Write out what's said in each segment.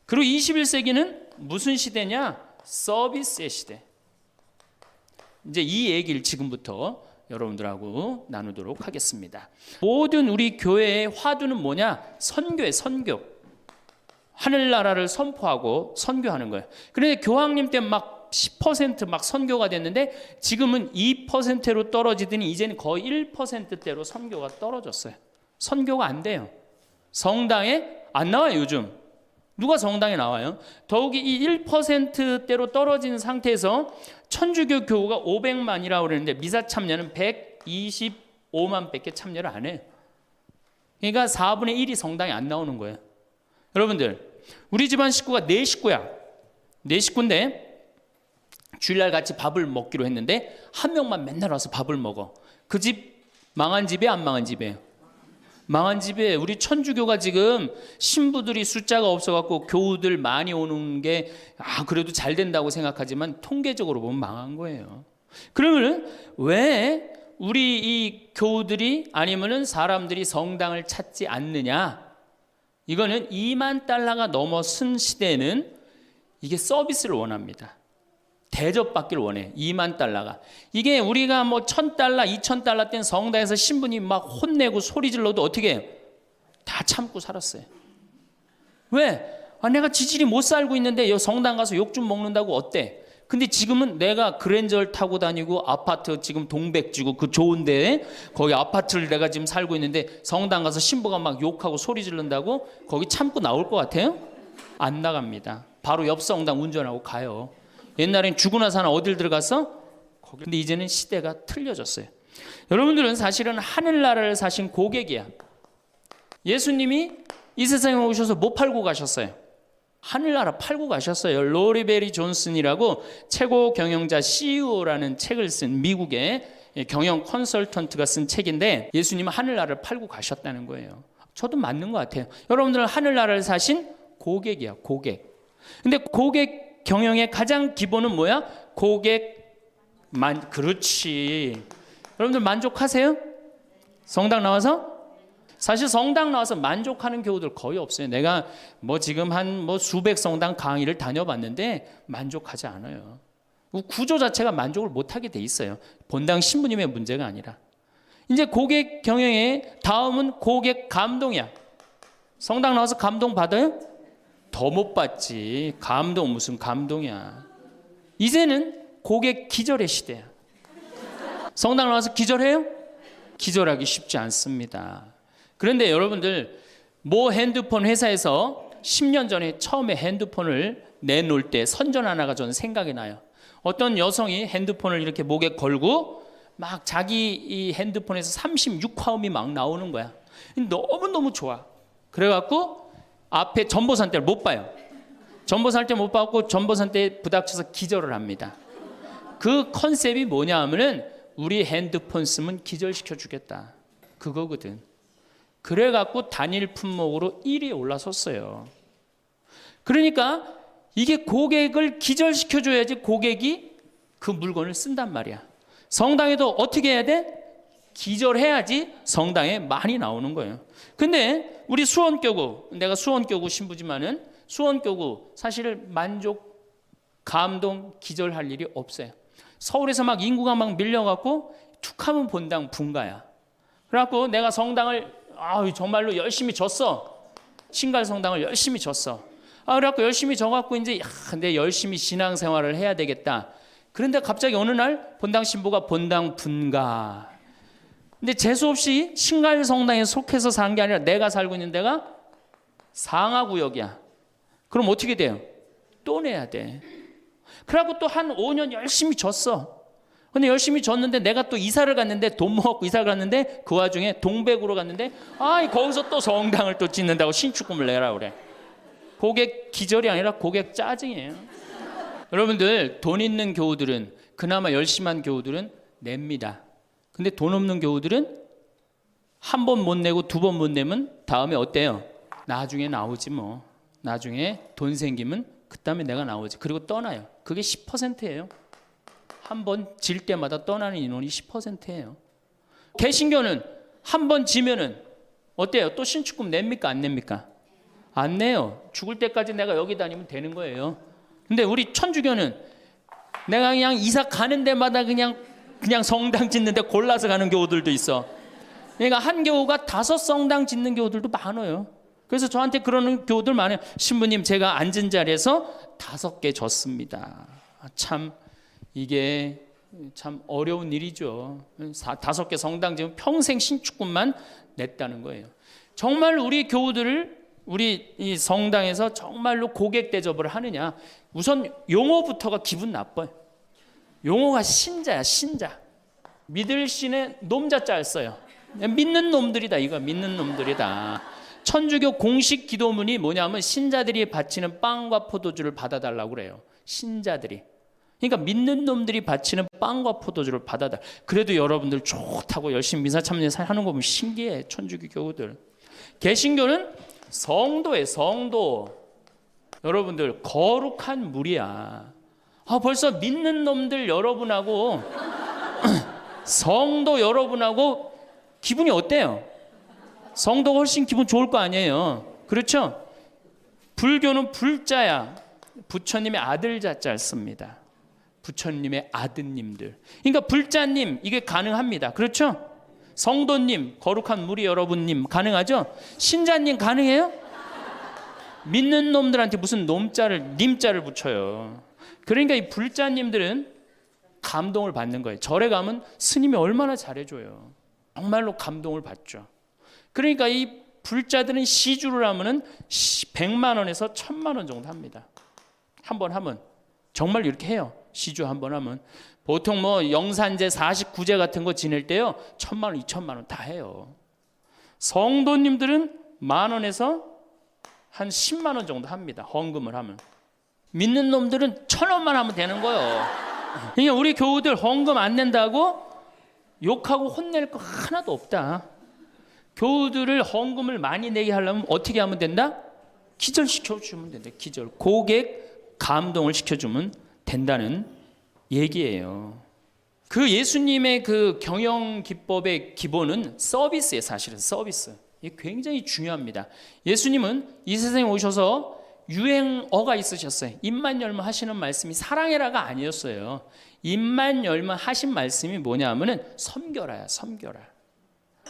그리고 21세기는 무슨 시대냐? 서비스의 시대. 이제 이 얘기를 지금부터 여러분들하고 나누도록 하겠습니다. 모든 우리 교회의 화두는 뭐냐? 선교예요, 선교. 하늘나라를 선포하고 선교하는 거예요. 그런데 교황님 때 막 10% 선교가 됐는데 지금은 2%로 떨어지더니 이제는 거의 1%대로 선교가 떨어졌어요. 선교가 안 돼요. 성당에 안 나와요, 요즘. 누가 성당에 나와요? 더욱이 이 1%대로 떨어진 상태에서 천주교 교우가 500만이라고 그러는데 미사 참여는 125만 밖에 참여를 안 해요. 그러니까 4분의 1이 성당에 안 나오는 거예요. 여러분들, 우리 집안 식구가 4식구야. 4식구인데 주일날 같이 밥을 먹기로 했는데 한 명만 맨날 와서 밥을 먹어. 그 집 망한 집이에요, 안 망한 집이에요? 망한 집에 우리 천주교가 지금 신부들이 숫자가 없어갖고 교우들 많이 오는 게 그래도 잘 된다고 생각하지만 통계적으로 보면 망한 거예요. 그러면 왜 우리 이 교우들이 아니면은 사람들이 성당을 찾지 않느냐? 이거는 2만 달러가 넘어선 시대에는 이게 서비스를 원합니다. 대접받기를 원해. 2만 달러가. 이게 우리가 뭐 1,000달러, 2,000달러 땐 성당에서 신부님 막 혼내고 소리 질러도 어떻게 해요? 다 참고 살았어요. 왜? 내가 지질이 못 살고 있는데 여기 성당 가서 욕 좀 먹는다고 어때? 근데 지금은 내가 그랜저를 타고 다니고 아파트 지금 동백지구 그 좋은 데에 거기 아파트를 내가 지금 살고 있는데 성당 가서 신부가 막 욕하고 소리 지른다고 거기 참고 나올 것 같아요? 안 나갑니다. 바로 옆 성당 운전하고 가요. 옛날엔 죽고 나서 어딜 들어갔어? 거기. 근데 이제는 시대가 틀려졌어요. 여러분들은 사실은 하늘나라를 사신 고객이야. 예수님이 이 세상에 오셔서 뭐 팔고 가셨어요? 하늘나라 팔고 가셨어요. 로리베리 존슨이라고 최고 경영자 CEO라는 책을 쓴 미국의 경영 컨설턴트가 쓴 책인데 예수님은 하늘나라를 팔고 가셨다는 거예요. 저도 맞는 것 같아요. 여러분들은 하늘나라를 사신 고객이야, 고객. 근데 고객 경영의 가장 기본은 뭐야? 그렇지. 여러분들 만족하세요? 성당 나와서? 사실 성당 나와서 만족하는 교우들 거의 없어요. 내가 뭐 지금 한 수백 성당 강의를 다녀봤는데 만족하지 않아요. 구조 자체가 만족을 못하게 돼 있어요. 본당 신부님의 문제가 아니라. 이제 고객 경영의 다음은 고객 감동이야. 성당 나와서 감동 받아요? 더 못 받지. 감동 무슨 감동이야. 이제는 고객 기절의 시대야. 성당 나와서 기절해요? 기절하기 쉽지 않습니다. 그런데 여러분들 모 핸드폰 회사에서 10년 전에 처음에 핸드폰을 내놓을 때 선전 하나가 저는 생각이 나요. 어떤 여성이 핸드폰을 이렇게 목에 걸고 막 자기 이 핸드폰에서 36화음이 막 나오는 거야. 너무너무 좋아. 그래갖고 앞에 전보산대를 못 봐요. 전보산대 못 받고 전보산대에 부닥쳐서 기절을 합니다. 그 컨셉이 뭐냐 하면은 우리 핸드폰 쓰면 기절시켜 주겠다. 그거거든. 그래갖고 단일 품목으로 1위에 올라섰어요. 그러니까 이게 고객을 기절시켜 줘야지 고객이 그 물건을 쓴단 말이야. 성당에도 어떻게 해야 돼? 기절해야지 성당에 많이 나오는 거예요. 근데 우리 수원교구, 내가 수원교구 신부지만은 수원교구 사실 만족, 감동, 기절할 일이 없어요. 서울에서 막 인구가 막 밀려갖고 툭하면 본당 분가야. 그래갖고 내가 성당을 정말로 열심히 졌어. 신갈 성당을 열심히 졌어. 그래갖고 열심히 져갖고 이제 근데 열심히 신앙생활을 해야 되겠다. 그런데 갑자기 어느 날 본당 신부가 본당 분가. 근데 재수없이 신갈 성당에 속해서 산 게 아니라 내가 살고 있는 데가 상하구역이야. 그럼 어떻게 돼요? 또 내야 돼. 그래갖고 또 한 5년 열심히 졌어. 근데 열심히 졌는데 내가 또 이사를 갔는데 돈 모았고 이사를 갔는데 그 와중에 동백으로 갔는데 거기서 또 성당을 또 짓는다고 신축금을 내라 그래. 고객 기절이 아니라 고객 짜증이에요. 여러분들 돈 있는 교우들은 그나마 열심한 교우들은 냅니다. 근데 돈 없는 교우들은 한 번 못 내고 두 번 못 내면 다음에 어때요? 나중에 나오지 뭐. 나중에 돈 생기면 그다음에 내가 나오지. 그리고 떠나요. 그게 10%예요. 한 번 질 때마다 떠나는 인원이 10%예요. 개신교는 한 번 지면은 어때요? 또 신축금 냅니까? 안 냅니까? 안 내요. 죽을 때까지 내가 여기 다니면 되는 거예요. 근데 우리 천주교는 내가 그냥 이사 가는 데마다 그냥 성당 짓는데 골라서 가는 교우들도 있어. 그러니까 한 교우가 5성당 짓는 교우들도 많아요. 그래서 저한테 그러는 교우들 많아요. 신부님, 제가 앉은 자리에서 5개 졌습니다. 참 이게 참 어려운 일이죠. 5개 성당 지금 평생 신축금만 냈다는 거예요. 정말 우리 교우들을 우리 이 성당에서 정말로 고객 대접을 하느냐? 우선 용어부터가 기분 나빠요. 용어가 신자야, 신자. 믿을 신에 놈자자를 써요. 믿는 놈들이다, 이거 믿는 놈들이다. 천주교 공식 기도문이 뭐냐면 신자들이 바치는 빵과 포도주를 받아달라고 그래요. 신자들이. 그러니까 믿는 놈들이 바치는 빵과 포도주를 받아달라. 그래도 여러분들 좋다고 열심히 미사 참여하는 거 보면 신기해. 천주교 교우들. 개신교는 성도예요, 성도. 여러분들 거룩한 물이야. 벌써 믿는 놈들 여러분하고 성도 여러분하고 기분이 어때요? 성도가 훨씬 기분 좋을 거 아니에요. 그렇죠? 불교는 불자야. 부처님의 아들 자자를 씁니다. 부처님의 아드님들. 그러니까 불자님 이게 가능합니다. 그렇죠? 성도님, 거룩한 무리 여러분님 가능하죠? 신자님 가능해요? 믿는 놈들한테 무슨 놈자를 님자를 붙여요. 그러니까 이 불자님들은 감동을 받는 거예요. 절에 가면 스님이 얼마나 잘해줘요. 정말로 감동을 받죠. 그러니까 이 불자들은 시주를 하면은 100만 원에서 1000만 원 정도 합니다. 한 번 하면 정말 이렇게 해요. 시주 한 번 하면 보통 뭐 영산제 49제 같은 거 지낼 때요 1000만 원, 2000만 원 다 해요. 성도님들은 10,000원에서 한 10만 원 정도 합니다. 헌금을 하면. 믿는 놈들은 1,000원만 하면 되는 거예요. 그러니까 우리 교우들 헌금 안 낸다고 욕하고 혼낼 거 하나도 없다. 교우들을 헌금을 많이 내게 하려면 어떻게 하면 된다? 기절시켜주면 된다. 기절. 고객 감동을 시켜주면 된다는 얘기예요. 그 예수님의 그 경영 기법의 기본은 서비스예요. 사실은 서비스. 이게 굉장히 중요합니다. 예수님은 이 세상에 오셔서 유행어가 있으셨어요. 입만 열면 하시는 말씀이 사랑해라가 아니었어요. 입만 열면 하신 말씀이 뭐냐 하면은 섬겨라야, 섬겨라.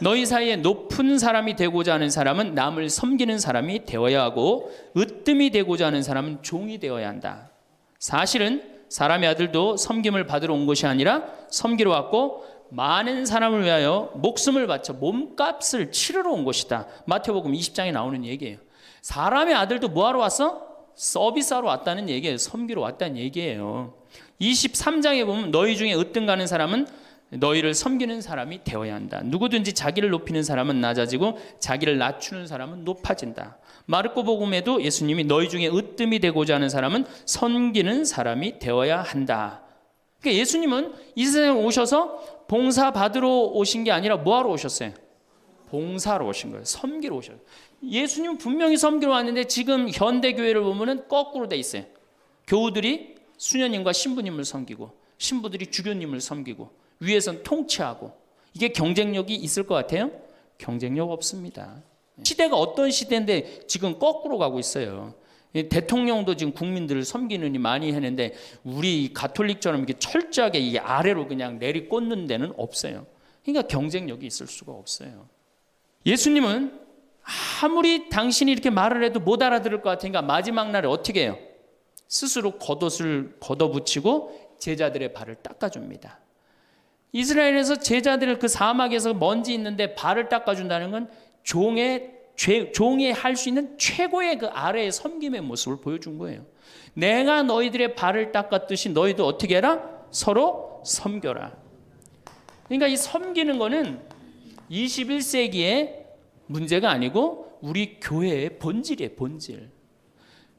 너희 사이에 높은 사람이 되고자 하는 사람은 남을 섬기는 사람이 되어야 하고 으뜸이 되고자 하는 사람은 종이 되어야 한다. 사실은 사람의 아들도 섬김을 받으러 온 것이 아니라 섬기러 왔고 많은 사람을 위하여 목숨을 바쳐 몸값을 치르러 온 것이다. 마태복음 20장에 나오는 얘기예요. 사람의 아들도 뭐하러 왔어? 서비스하러 왔다는 얘기예요. 섬기러 왔다는 얘기예요. 23장에 보면 너희 중에 으뜸 가는 사람은 너희를 섬기는 사람이 되어야 한다. 누구든지 자기를 높이는 사람은 낮아지고 자기를 낮추는 사람은 높아진다. 마르코 복음에도 예수님이 너희 중에 으뜸이 되고자 하는 사람은 섬기는 사람이 되어야 한다. 그러니까 예수님은 이 세상에 오셔서 봉사 받으러 오신 게 아니라 뭐하러 오셨어요? 봉사로 오신 거예요. 섬기러 오셨어요. 예수님은 분명히 섬기러 왔는데 지금 현대교회를 보면은 거꾸로 돼 있어요. 교우들이 수녀님과 신부님을 섬기고 신부들이 주교님을 섬기고 위에선 통치하고 이게 경쟁력이 있을 것 같아요? 경쟁력 없습니다. 시대가 어떤 시대인데 지금 거꾸로 가고 있어요. 대통령도 지금 국민들을 섬기느니 많이 했는데 우리 가톨릭처럼 이렇게 철저하게 이 아래로 그냥 내리꽂는 데는 없어요. 그러니까 경쟁력이 있을 수가 없어요. 예수님은 아무리 당신이 이렇게 말을 해도 못 알아들을 것 같으니까 마지막 날에 어떻게 해요? 스스로 겉옷을 걷어붙이고 제자들의 발을 닦아줍니다. 이스라엘에서 제자들을 그 사막에서 먼지 있는데 발을 닦아준다는 건 종이 할 수 있는 최고의 그 아래의 섬김의 모습을 보여준 거예요. 내가 너희들의 발을 닦았듯이 너희도 어떻게 해라? 서로 섬겨라. 그러니까 이 섬기는 거는 21세기의 문제가 아니고 우리 교회의 본질이에요. 본질.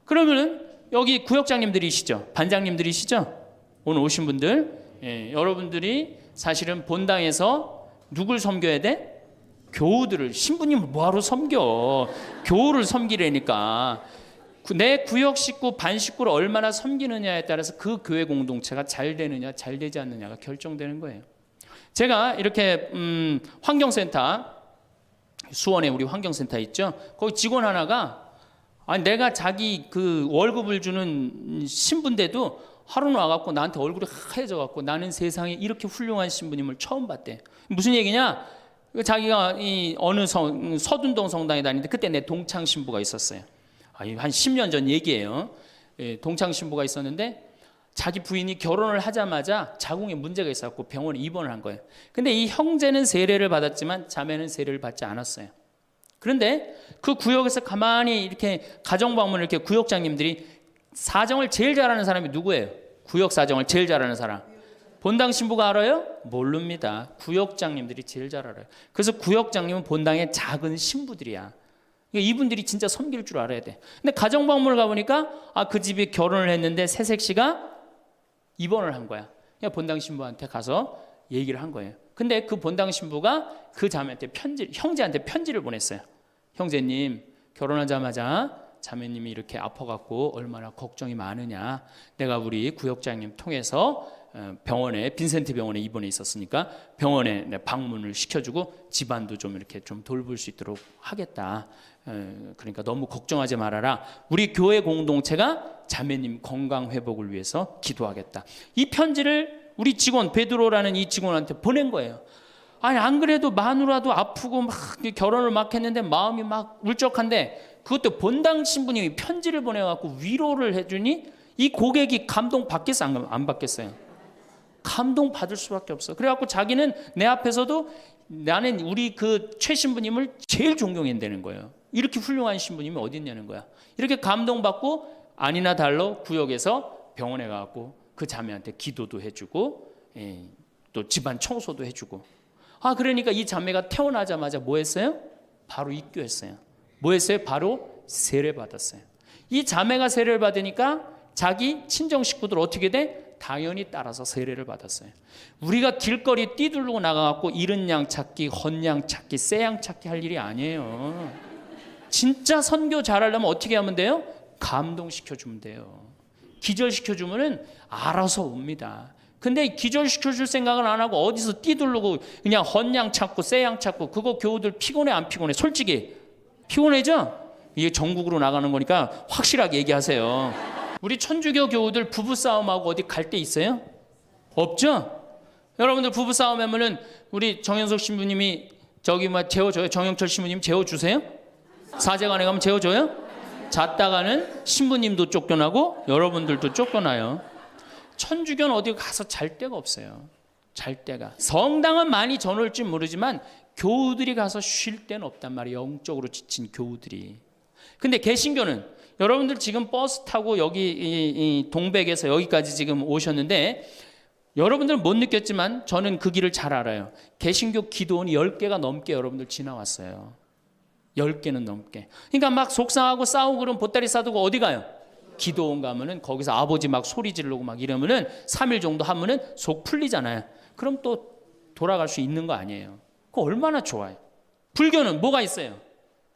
그러면은 여기 구역장님들이시죠? 반장님들이시죠? 오늘 오신 분들, 여러분들이 사실은 본당에서 누굴 섬겨야 돼? 교우들을. 신부님을 뭐하러 섬겨? 교우를 섬기라니까. 내 구역 식구, 반 식구를 얼마나 섬기느냐에 따라서 그 교회 공동체가 잘 되느냐 잘 되지 않느냐가 결정되는 거예요. 제가 이렇게 환경센터, 수원에 우리 환경센터 있죠. 거기 직원 하나가 아니 내가 자기 그 월급을 주는 신부인데도 하루 와갖고 나한테 얼굴이 하얘져갖고 나는 세상에 이렇게 훌륭한 신부님을 처음 봤대. 무슨 얘기냐? 자기가 이 어느 서둔동 성당에 다니는데 그때 내 동창 신부가 있었어요. 한 10년 전 얘기예요. 동창 신부가 있었는데 자기 부인이 결혼을 하자마자 자궁에 문제가 있었고 병원에 입원을 한 거예요. 근데 이 형제는 세례를 받았지만 자매는 세례를 받지 않았어요. 그런데 그 구역에서 가만히 이렇게 가정 방문을 이렇게 구역장님들이 사정을 제일 잘하는 사람이 누구예요? 구역 사정을 제일 잘하는 사람. 본당 신부가 알아요? 모릅니다. 구역장님들이 제일 잘 알아요. 그래서 구역장님은 본당의 작은 신부들이야. 이분들이 진짜 섬길 줄 알아야 돼. 근데 가정 방문을 가보니까 그 집이 결혼을 했는데 새색 씨가 입원을 한 거야. 그냥 본당 신부한테 가서 얘기를 한 거예요. 근데 그 본당 신부가 그 자매한테 형제한테 편지를 보냈어요. 형제님, 결혼하자마자 자매님이 이렇게 아파갖고 얼마나 걱정이 많으냐. 내가 우리 구역장님 통해서 병원에 빈센트 병원에 입원해 있었으니까 병원에 방문을 시켜주고 집안도 좀 이렇게 좀 돌볼 수 있도록 하겠다. 그러니까 너무 걱정하지 말아라. 우리 교회 공동체가 자매님 건강 회복을 위해서 기도하겠다. 이 편지를 우리 직원 베드로라는 이 직원한테 보낸 거예요. 아니 안 그래도 마누라도 아프고 막 결혼을 막 했는데 마음이 막 울적한데 그것도 본당 신부님이 편지를 보내갖고 위로를 해주니 이 고객이 감동 받겠어 안 받겠어요? 감동 받을 수밖에 없어. 그래갖고 자기는 내 앞에서도 나는 우리 그 최 신부님을 제일 존경한다는 거예요. 이렇게 훌륭한 신부님이 어디 있냐는 거야. 이렇게 감동받고 아니나 달러 구역에서 병원에 가갖고 그 자매한테 기도도 해주고 또 집안 청소도 해주고. 그러니까 이 자매가 태어나자마자 뭐 했어요? 바로 입교했어요. 뭐 했어요? 바로 세례 받았어요. 이 자매가 세례를 받으니까 자기 친정 식구들 어떻게 돼? 당연히 따라서 세례를 받았어요. 우리가 길거리 뛰두르고 나가갖고 잃은 양 찾기, 헌 양 찾기, 새 양 찾기 할 일이 아니에요. 진짜 선교 잘하려면 어떻게 하면 돼요? 감동시켜주면 돼요. 기절시켜주면은 알아서 옵니다. 근데 기절시켜줄 생각은 안 하고 어디서 뛰두르고 그냥 헌 양 찾고 새 양 찾고 그거 교우들 피곤해 안 피곤해? 솔직히 피곤해죠? 이게 전국으로 나가는 거니까 확실하게 얘기하세요. 우리 천주교 교우들 부부싸움하고 어디 갈 데 있어요? 없죠? 여러분들 부부싸움 하면은 우리 정현석 신부님이 저기 재워줘요? 정영철 신부님 재워주세요? 사제관에 가면 재워줘요? 잤다가는 신부님도 쫓겨나고 여러분들도 쫓겨나요. 천주교는 어디 가서 잘 데가 없어요. 잘 데가. 성당은 많이 전올지 모르지만 교우들이 가서 쉴 데는 없단 말이에요. 영적으로 지친 교우들이. 근데 개신교는 여러분들 지금 버스 타고 여기 이 동백에서 여기까지 지금 오셨는데 여러분들 못 느꼈지만 저는 그 길을 잘 알아요. 개신교 기도원이 10개가 넘게 여러분들 지나왔어요. 10개는 넘게. 그러니까 막 속상하고 싸우고 그러면 보따리 싸두고 어디 가요? 기도원 가면은 거기서 아버지 막 소리 지르고 막 이러면은 3일 정도 하면은 속 풀리잖아요. 그럼 또 돌아갈 수 있는 거 아니에요. 그거 얼마나 좋아요. 불교는 뭐가 있어요?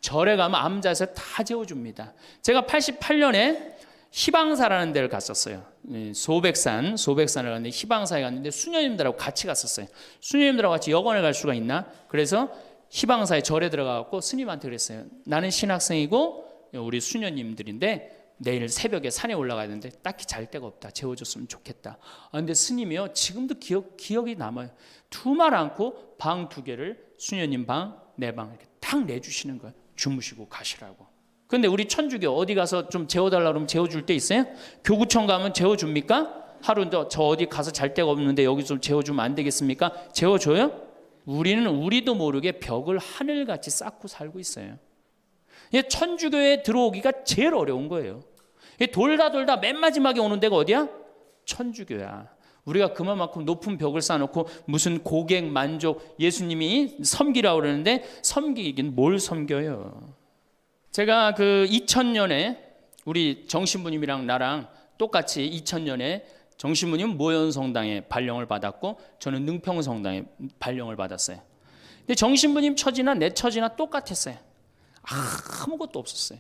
절에 가면 암자에서 다 재워줍니다. 제가 88년에 희방사라는 데를 갔었어요. 소백산을 갔는데 희방사에 갔는데 수녀님들하고 같이 갔었어요. 수녀님들하고 같이 여관을 갈 수가 있나? 그래서 희방사에 절에 들어가고 스님한테 그랬어요. 나는 신학생이고 우리 수녀님들인데 내일 새벽에 산에 올라가야 되는데 딱히 잘 데가 없다. 재워줬으면 좋겠다. 근데 스님이요 지금도 기억이 남아요. 두말 않고 방 2개를 수녀님 방, 내 방 이렇게 딱 내주시는 거예요. 주무시고 가시라고. 근데 우리 천주교 어디 가서 좀 재워달라 그러면 재워줄 때 있어요? 교구청 가면 재워줍니까? 하루 저 어디 가서 잘 데가 없는데 여기 좀 재워주면 안 되겠습니까? 재워줘요? 우리는 우리도 모르게 벽을 하늘같이 쌓고 살고 있어요. 천주교에 들어오기가 제일 어려운 거예요. 돌다 맨 마지막에 오는 데가 어디야? 천주교야. 우리가 그만큼 높은 벽을 쌓아놓고 무슨 고객 만족 예수님이 섬기라고 그러는데 섬기긴 뭘 섬겨요. 제가 그 2000년에 우리 정신부님이랑 나랑 똑같이 2000년에 정신부님 모현성당에 발령을 받았고 저는 능평성당에 발령을 받았어요. 근데 정신부님 처지나 내 처지나 똑같았어요. 아무것도 없었어요.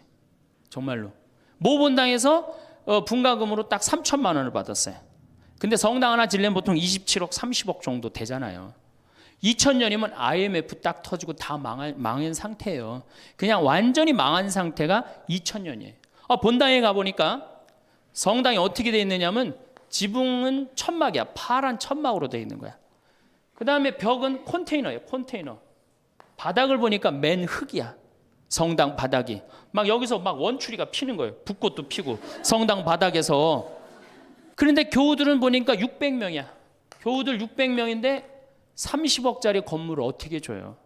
정말로. 모본당에서 분가금으로 딱 3천만 원을 받았어요. 근데 성당 하나 지려면 보통 27억, 30억 정도 되잖아요. 2000년이면 IMF 딱 터지고 다 망한 상태예요. 그냥 완전히 망한 상태가 2000년이에요. 본당에 가보니까 성당이 어떻게 돼 있느냐면 지붕은 천막이야. 파란 천막으로 돼 있는 거야. 그 다음에 벽은 컨테이너예요. 컨테이너. 바닥을 보니까 맨 흙이야. 성당 바닥이. 막 여기서 막 원추리가 피는 거예요. 붓꽃도 피고 성당 바닥에서. 그런데 교우들은 보니까 600명이야. 교우들 600명인데 30억짜리 건물을 어떻게 줘요?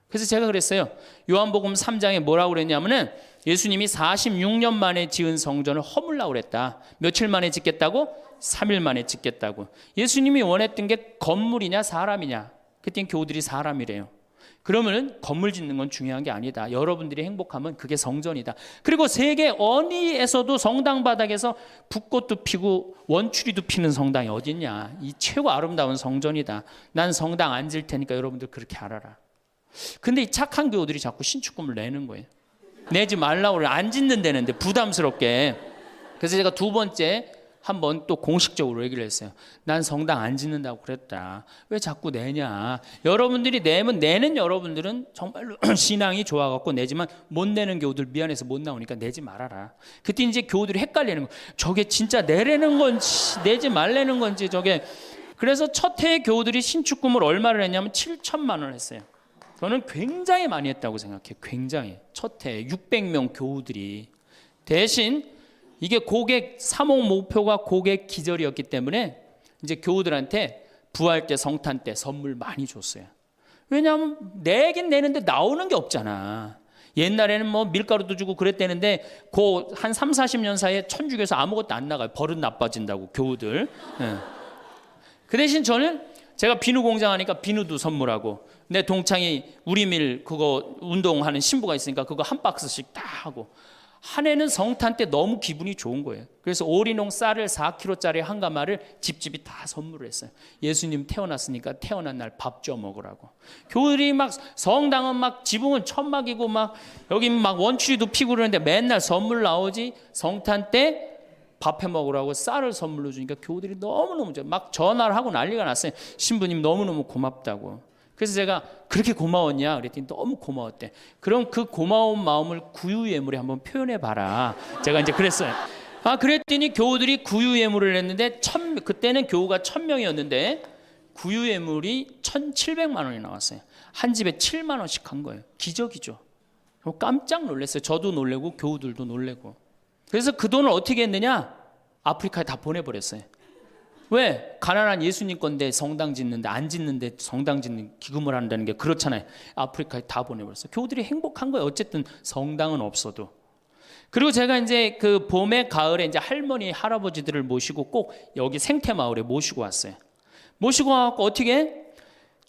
그래서 제가 그랬어요. 요한복음 3장에 뭐라고 그랬냐면은 예수님이 46년 만에 지은 성전을 허물라고 그랬다. 며칠 만에 짓겠다고? 3일 만에 짓겠다고. 예수님이 원했던 게 건물이냐 사람이냐? 그땐 교우들이 사람이래요. 그러면은 건물 짓는 건 중요한 게 아니다. 여러분들이 행복하면 그게 성전이다. 그리고 세계 어디에서도 성당 바닥에서 붓꽃도 피고 원추리도 피는 성당이 어딨냐. 이 최고 아름다운 성전이다. 난 성당 안 질 테니까 여러분들 그렇게 알아라. 근데 이 착한 교우들이 자꾸 신축금을 내는 거예요. 내지 말라고 그래. 안 짓는다는데 부담스럽게. 그래서 제가 두 번째 한번 또 공식적으로 얘기를 했어요. 난 성당 안 짓는다고 그랬다. 왜 자꾸 내냐. 여러분들이 내면 내는 여러분들은 정말로 신앙이 좋아갖고 내지만 못 내는 교우들 미안해서 못 나오니까 내지 말아라. 그때 이제 교우들이 헷갈리는 거. 저게 진짜 내라는 건지 내지 말라는 건지 저게. 그래서 첫 해에 교우들이 신축금을 얼마를 했냐면 7천만 원을 했어요. 저는 굉장히 많이 했다고 생각해요. 굉장히. 첫 해에 600명 교우들이. 대신 이게 고객 사목 목표가 고객 기절이었기 때문에 이제 교우들한테 부활 때 성탄 때 선물 많이 줬어요. 왜냐하면 내긴 내는데 나오는 게 없잖아. 옛날에는 뭐 밀가루도 주고 그랬대는데 그 한 3, 40년 사이에 천주교에서 아무것도 안 나가요. 버릇 나빠진다고 교우들. 네. 그 대신 저는 제가 비누 공장 하니까 비누도 선물하고 내 동창이 우리밀 그거 운동하는 신부가 있으니까 그거 한 박스씩 다 하고 한 해는 성탄 때 너무 기분이 좋은 거예요. 그래서 오리농 쌀을 4kg짜리 한 가마를 집집이 다 선물을 했어요. 예수님 태어났으니까 태어난 날 밥 줘 먹으라고. 교우들이 막 성당은 막 지붕은 천막이고 막 여기 막 원추리도 피고 그러는데 맨날 선물 나오지. 성탄 때 밥 해 먹으라고 쌀을 선물로 주니까 교우들이 너무너무 막 전화를 하고 난리가 났어요. 신부님 너무너무 고맙다고. 그래서 제가 그렇게 고마웠냐 그랬더니 너무 고마웠대. 그럼 그 고마운 마음을 구유예물에 한번 표현해 봐라. 제가 이제 그랬어요. 그랬더니 교우들이 구유예물을 했는데 그때는 교우가 1000명이었는데 구유예물이 1700만 원이 나왔어요. 한 집에 7만 원씩 한 거예요. 기적이죠. 깜짝 놀랐어요. 저도 놀래고 교우들도 놀래고. 그래서 그 돈을 어떻게 했느냐? 아프리카에 다 보내버렸어요. 왜? 가난한 예수님 건데 성당 짓는데 안 짓는데 성당 짓는 기금을 한다는 게 그렇잖아요. 아프리카에 다 보내버렸어요. 교우들이 행복한 거예요. 어쨌든 성당은 없어도. 그리고 제가 이제 그 봄에 가을에 이제 할머니 할아버지들을 모시고 꼭 여기 생태마을에 모시고 왔어요. 모시고 와서 어떻게?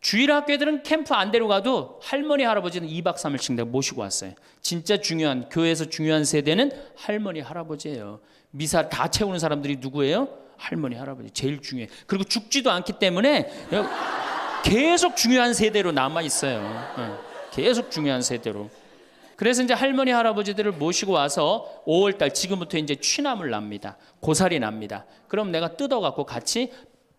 주일학교들은 캠프 안 데려가도 할머니 할아버지는 2박 3일씩 내가 모시고 왔어요. 진짜 중요한 교회에서 중요한 세대는 할머니 할아버지예요. 미사 다 채우는 사람들이 누구예요? 할머니 할아버지 제일 중요해. 그리고 죽지도 않기 때문에 계속 중요한 세대로 남아 있어요. 계속 중요한 세대로. 그래서 이제 할머니 할아버지들을 모시고 와서 5월달 지금부터 이제 취나물 납니다. 고사리 납니다. 그럼 내가 뜯어갖고 같이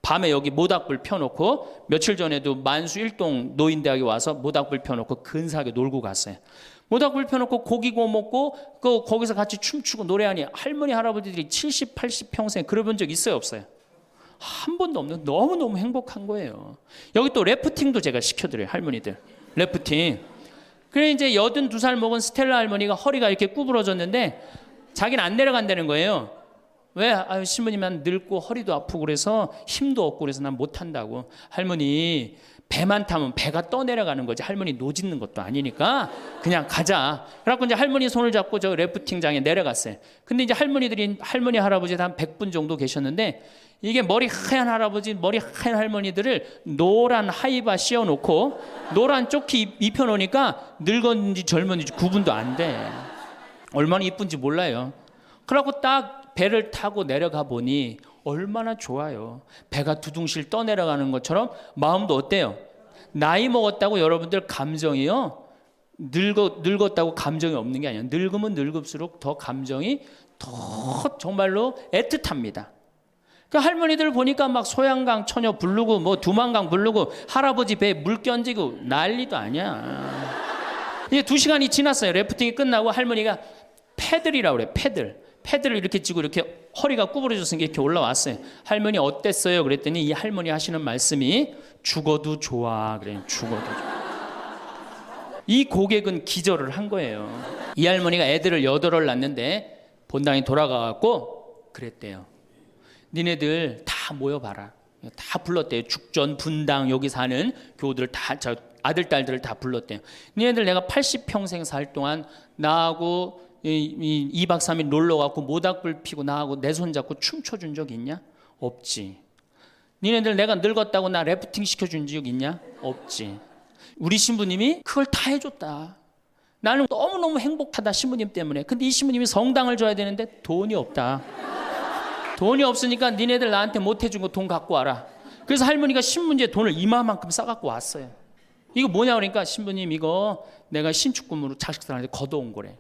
밤에 여기 모닥불 펴놓고 며칠 전에도 만수 일동 노인대학에 와서 모닥불 펴놓고 근사하게 놀고 갔어요. 모닥불 펴놓고 고기 구워 먹고 거기서 같이 춤추고 노래하니 할머니 할아버지들이 70, 80 평생 그러본 적 있어요 없어요? 한 번도 없는 너무너무 행복한 거예요. 여기 또 래프팅도 제가 시켜드려요. 할머니들 래프팅. 그래 이제 82살 먹은 스텔라 할머니가 허리가 이렇게 구부러졌는데 자기는 안 내려간다는 거예요. 왜? 신부님 난 늙고 허리도 아프고 그래서 힘도 없고 그래서 난 못한다고. 할머니 배만 타면 배가 떠내려가는 거지 할머니 노짓는 것도 아니니까 그냥 가자. 그래갖고 이제 할머니 손을 잡고 저 래프팅장에 내려갔어요. 근데 이제 할머니 할아버지 한 100분 정도 계셨는데 이게 머리 하얀 할아버지 머리 하얀 할머니들을 노란 하이바 씌워놓고 노란 조끼 입혀놓으니까 늙었는지 젊었는지 구분도 안 돼. 얼마나 이쁜지 몰라요. 그래갖고 딱 배를 타고 내려가 보니 얼마나 좋아요. 배가 두둥실 떠내려가는 것처럼 마음도 어때요? 나이 먹었다고 여러분들 감정이요. 늙었다고 감정이 없는 게 아니에요. 늙으면 늙을수록 더 감정이 더 정말로 애틋합니다. 그 할머니들 보니까 막 소양강 처녀 부르고 뭐 두만강 부르고 할아버지 배에 물 껴지고 난리도 아니야. 이제 2시간이 지났어요. 래프팅이 끝나고 할머니가 패들이라고 그래. 패들. 패드를 이렇게 쥐고 이렇게 허리가 구부러졌으니까 이렇게 올라왔어요. 할머니 어땠어요? 그랬더니 이 할머니 하시는 말씀이 죽어도 좋아. 그래요. 죽어도 좋아. 이 고객은 기절을 한 거예요. 이 할머니가 애들을 8을 낳는데 본당에 돌아가갖고 그랬대요. 니네들 다 모여봐라. 다 불렀대요. 죽전, 분당 여기 사는 교우들 다, 저 아들, 딸들을 다 불렀대요. 니네들 내가 80평생 살 동안 나하고 2박 3일 놀러 가고 모닥불 피고 나하고 내 손 잡고 춤춰준 적 있냐? 없지. 니네들 내가 늙었다고 나 래프팅 시켜준 적 있냐? 없지. 우리 신부님이 그걸 다 해줬다. 나는 너무너무 행복하다 신부님 때문에. 근데 이 신부님이 성당을 줘야 되는데 돈이 없다. 돈이 없으니까 니네들 나한테 못 해준 거 돈 갖고 와라. 그래서 할머니가 신문지에 돈을 이마만큼 싸갖고 왔어요. 이거 뭐냐 그러니까 신부님 이거 내가 신축금으로 자식들한테 걷어온 거래.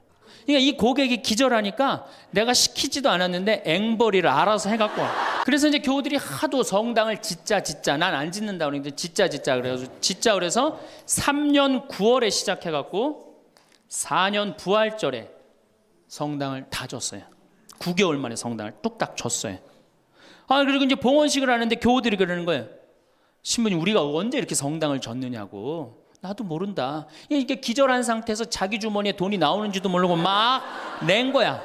그러니까 이 고객이 기절하니까 내가 시키지도 않았는데 앵벌이를 알아서 해갖고 와. 그래서 이제 교우들이 하도 성당을 짓자 난 안 짓는다 그러는데 짓자 그래서 3년 9월에 시작해갖고 4년 부활절에 성당을 다 줬어요. 9개월 만에 성당을 뚝딱 줬어요. 그리고 이제 봉헌식을 하는데 교우들이 그러는 거예요. 신부님 우리가 언제 이렇게 성당을 줬느냐고. 나도 모른다. 이렇게 기절한 상태에서 자기 주머니에 돈이 나오는지도 모르고 막 낸 거야.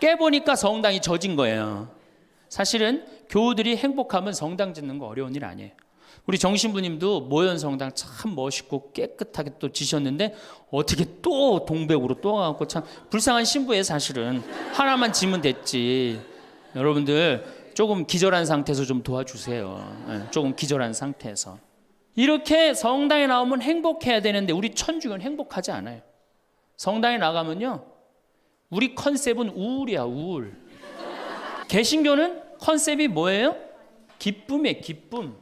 깨보니까 성당이 젖은 거예요. 사실은 교우들이 행복하면 성당 짓는 거 어려운 일 아니에요. 우리 정신부님도 모현 성당 참 멋있고 깨끗하게 또 지셨는데 어떻게 또 동백으로 또 가고 참 불쌍한 신부예요. 사실은 하나만 지면 됐지. 여러분들 조금 기절한 상태에서 좀 도와주세요. 조금 기절한 상태에서. 이렇게 성당에 나오면 행복해야 되는데 우리 천주교는 행복하지 않아요. 성당에 나가면요 우리 컨셉은 우울이야. 우울. 개신교는 컨셉이 뭐예요? 기쁨이에요. 기쁨,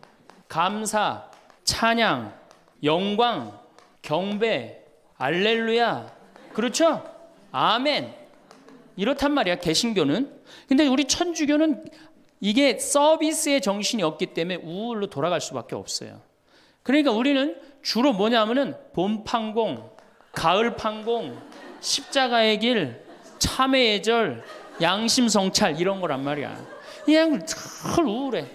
감사, 찬양, 영광, 경배, 알렐루야. 그렇죠? 아멘. 이렇단 말이야 개신교는. 근데 우리 천주교는 이게 서비스의 정신이 없기 때문에 우울로 돌아갈 수밖에 없어요. 그러니까 우리는 주로 뭐냐면은 봄 판공, 가을 판공, 십자가의 길, 참회의 절, 양심 성찰 이런 거란 말이야. 그냥 늘 우울해.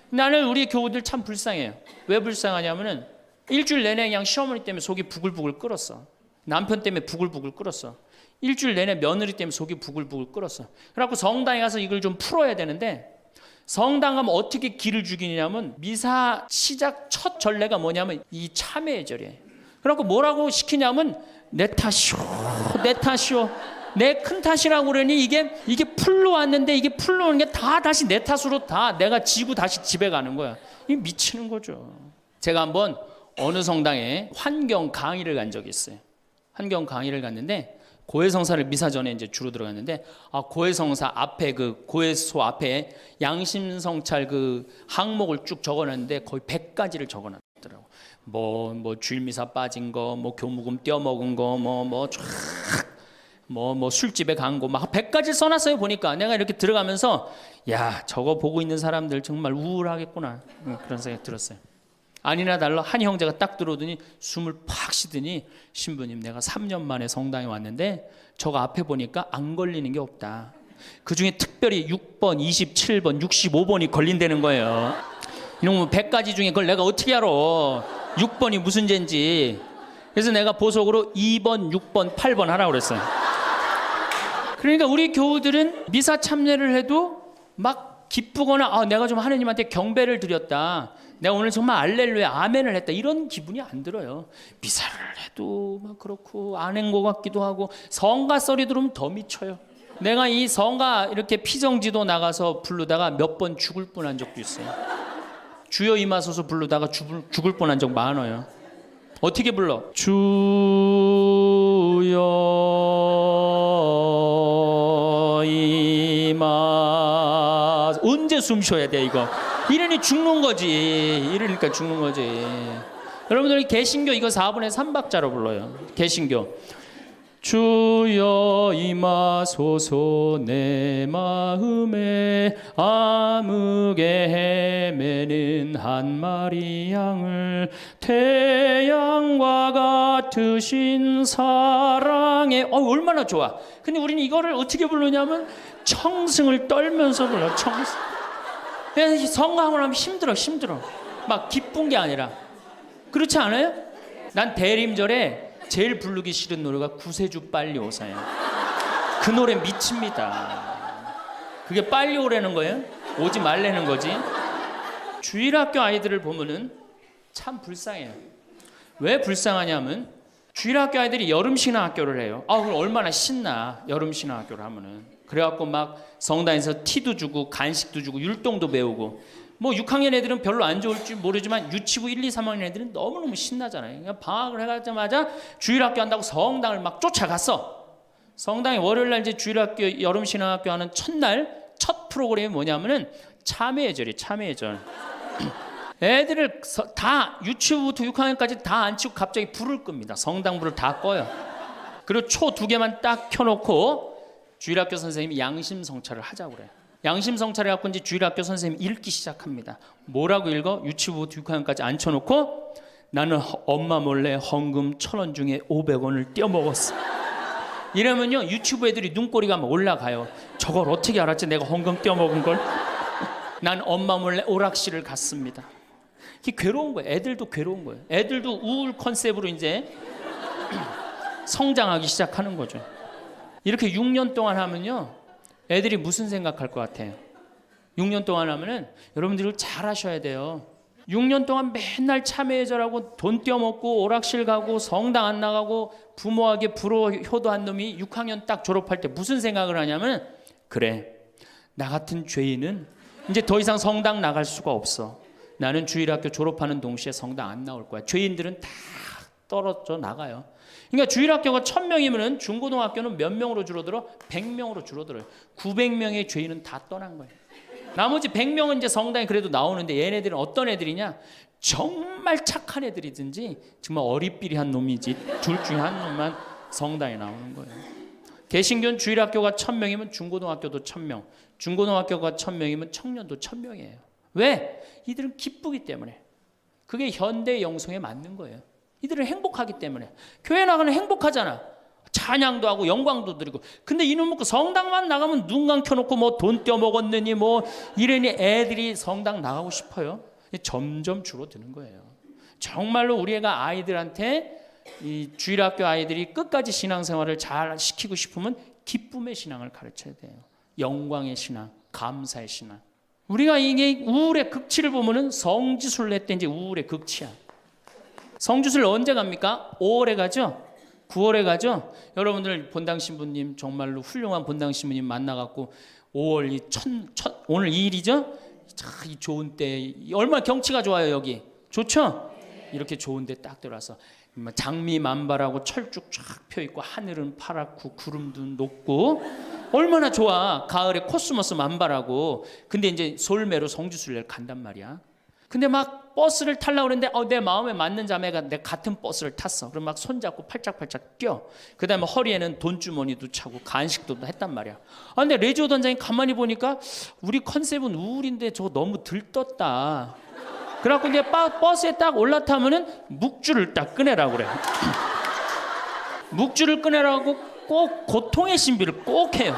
나는 우리 교우들 참 불쌍해요. 왜 불쌍하냐면은 일주일 내내 그냥 시어머니 때문에 속이 부글부글 끓었어. 남편 때문에 부글부글 끓었어. 일주일 내내 며느리 때문에 속이 부글부글 끓었어. 그래갖고 성당에 가서 이걸 좀 풀어야 되는데 성당 가면 어떻게 기를 죽이냐면 미사 시작 첫 전례가 뭐냐면 이 참회의 절이에요. 그래갖고 뭐라고 시키냐면 내 탓이오, 내 탓이오. 내 큰 탓이라고 그러니 이게 풀로 왔는데 이게 풀로 오는 게 다 다시 내 탓으로 다 내가 지고 다시 집에 가는 거야. 이게 미치는 거죠. 제가 한번 어느 성당에 환경 강의를 간 적이 있어요. 환경 강의를 갔는데 고해성사를 미사 전에 이제 주로 들어갔는데 고해성사 앞에 그 고해소 앞에 양심성찰 그 항목을 쭉 적어놨는데 거의 100가지를 적어놨더라고. 뭐 주일미사 빠진 거, 뭐 교무금 떼어먹은 거, 뭐 술집에 간 거 막 100가지 써놨어요. 보니까 내가 이렇게 들어가면서 야 저거 보고 있는 사람들 정말 우울하겠구나 그런 생각이 들었어요. 아니나 달라 한 형제가 딱 들어오더니 숨을 팍 쉬더니 신부님 내가 3년 만에 성당에 왔는데 저거 앞에 보니까 안 걸리는 게 없다. 그중에 특별히 6번, 27번, 65번이 걸린다는 거예요. 이놈의 100가지 중에 그걸 내가 어떻게 알아. 6번이 무슨 죄인지. 그래서 내가 보석으로 2번, 6번, 8번 하라고 그랬어요. 그러니까 우리 교우들은 미사 참여를 해도 막 기쁘거나 내가 좀 하느님한테 경배를 드렸다. 내가 오늘 정말 알렐루야 아멘을 했다. 이런 기분이 안 들어요. 미사를 해도 막 그렇고 안 한 것 같기도 하고 성가 소리 들으면 더 미쳐요. 내가 이 성가 이렇게 피정지도 나가서 부르다가 몇 번 죽을 뻔한 적도 있어요. 주여 임하소서 부르다가 죽을 뻔한 적 많아요. 어떻게 불러? 주여 임하. 언제 숨 쉬어야 돼 이거? 이러니 죽는 거지. 이러니까 죽는 거지. 여러분들 개신교 이거 4분의 3박자로 불러요. 개신교 주여 임하소서 내 마음에 암흑에 헤매는 한 마리 양을 태양과 같으신 사랑에 얼마나 좋아. 근데 우리는 이거를 어떻게 부르냐면 청승을 떨면서 불러. 청승. 그래서 성강을 하면 힘들어. 막 기쁜 게 아니라. 그렇지 않아요? 난 대림절에 제일 부르기 싫은 노래가 구세주 빨리 오사야. 그 노래 미칩니다. 그게 빨리 오라는 거예요? 오지 말라는 거지. 주일학교 아이들을 보면은 참 불쌍해요. 왜 불쌍하냐면 주일학교 아이들이 여름신앙학교를 해요. 그럼 얼마나 신나 여름신앙학교를 하면은. 그래갖고 막 성당에서 티도 주고 간식도 주고 율동도 배우고. 뭐 6학년 애들은 별로 안 좋을지 모르지만 유치부 1, 2, 3학년 애들은 너무너무 신나잖아요. 그러니까 방학을 해가자마자 주일학교 한다고 성당을 막 쫓아갔어. 성당에 월요일날 이제 주일학교 여름신앙학교 하는 첫날 첫 프로그램이 뭐냐면은 참회절이에요. 참회절. 애들을 다 유치부부터 6학년까지 다 안 치고 갑자기 불을 끕니다. 성당불을 다 꺼요. 그리고 초 2개만 딱 켜놓고 주일학교 선생님이 양심성찰을 하자고 그래요. 양심성찰을 갖고 이제 주일학교 선생님이 읽기 시작합니다. 뭐라고 읽어? 유치부부터 6학년까지 앉혀놓고 나는 엄마 몰래 헌금 1,000원 중에 500원을 떼어먹었어. 이러면요 유치부 애들이 눈꼬리가 막 올라가요. 저걸 어떻게 알았지? 내가 헌금 떼어먹은 걸? 난 엄마 몰래 오락실을 갔습니다. 이게 괴로운 거예요. 애들도 괴로운 거예요. 애들도 우울 컨셉으로 이제 성장하기 시작하는 거죠. 이렇게 6년 동안 하면요 애들이 무슨 생각할 것 같아요? 6년 동안 하면은 여러분들이 잘 하셔야 돼요. 6년 동안 맨날 참회절하고 돈 떼어먹고 오락실 가고 성당 안 나가고 부모에게 불호 효도한 놈이 6학년 딱 졸업할 때 무슨 생각을 하냐면 그래 나 같은 죄인은 이제 더 이상 성당 나갈 수가 없어. 나는 주일학교 졸업하는 동시에 성당 안 나올 거야. 죄인들은 다 떨어져 나가요. 그러니까 주일학교가 1,000명이면 중고등학교는 몇 명으로 줄어들어? 100명으로 줄어들어요. 900명의 죄인은 다 떠난 거예요. 나머지 100명은 이제 성당에 그래도 나오는데 얘네들은 어떤 애들이냐? 정말 착한 애들이든지 정말 어리삐리한 놈이지 둘 중에 한 놈만 성당에 나오는 거예요. 개신교는 주일학교가 1,000명이면 중고등학교도 1,000명, 중고등학교가 1,000명이면 청년도 1,000명이에요. 왜? 이들은 기쁘기 때문에. 그게 현대 영성에 맞는 거예요. 이들은 행복하기 때문에. 교회 나가면 행복하잖아. 찬양도 하고 영광도 드리고. 근데 이놈 먹고 성당만 나가면 눈 감켜놓고 뭐 돈 떼어먹었느니 뭐 이러니 애들이 성당 나가고 싶어요. 점점 줄어드는 거예요. 정말로 우리 애가 아이들한테 이 주일학교 아이들이 끝까지 신앙생활을 잘 시키고 싶으면 기쁨의 신앙을 가르쳐야 돼요. 영광의 신앙, 감사의 신앙. 우리가 이게 우울의 극치를 보면은 성지순례 때 이제 우울의 극치야. 성지순례 언제 갑니까? 5월에 가죠? 9월에 가죠? 여러분들 본당 신부님 정말로 훌륭한 본당 신부님 만나갖고 5월 오늘 2일이죠? 참 이 좋은 때 얼마나 경치가 좋아요 여기. 좋죠? 이렇게 좋은 데 딱 들어와서 장미 만발하고 철쭉 쫙 펴있고 하늘은 파랗고 구름도 높고 얼마나 좋아. 가을에 코스모스 만발하고. 근데 이제 솔매로 성지순례를 간단 말이야. 근데 막 버스를 타려고 그랬는데 내 마음에 맞는 자매가 내 같은 버스를 탔어. 그럼 막 손잡고 팔짝팔짝 뛰어. 그 다음에 허리에는 돈주머니도 차고 간식도 했단 말이야. 근데 레지오 단장이 가만히 보니까 우리 컨셉은 우울인데 저거 너무 들떴다. 그래갖고 이제 버스에 딱 올라타면은 묵주를 딱 꺼내라고 그래. 묵주를 꺼내라고 꼭 고통의 신비를 꼭 해요.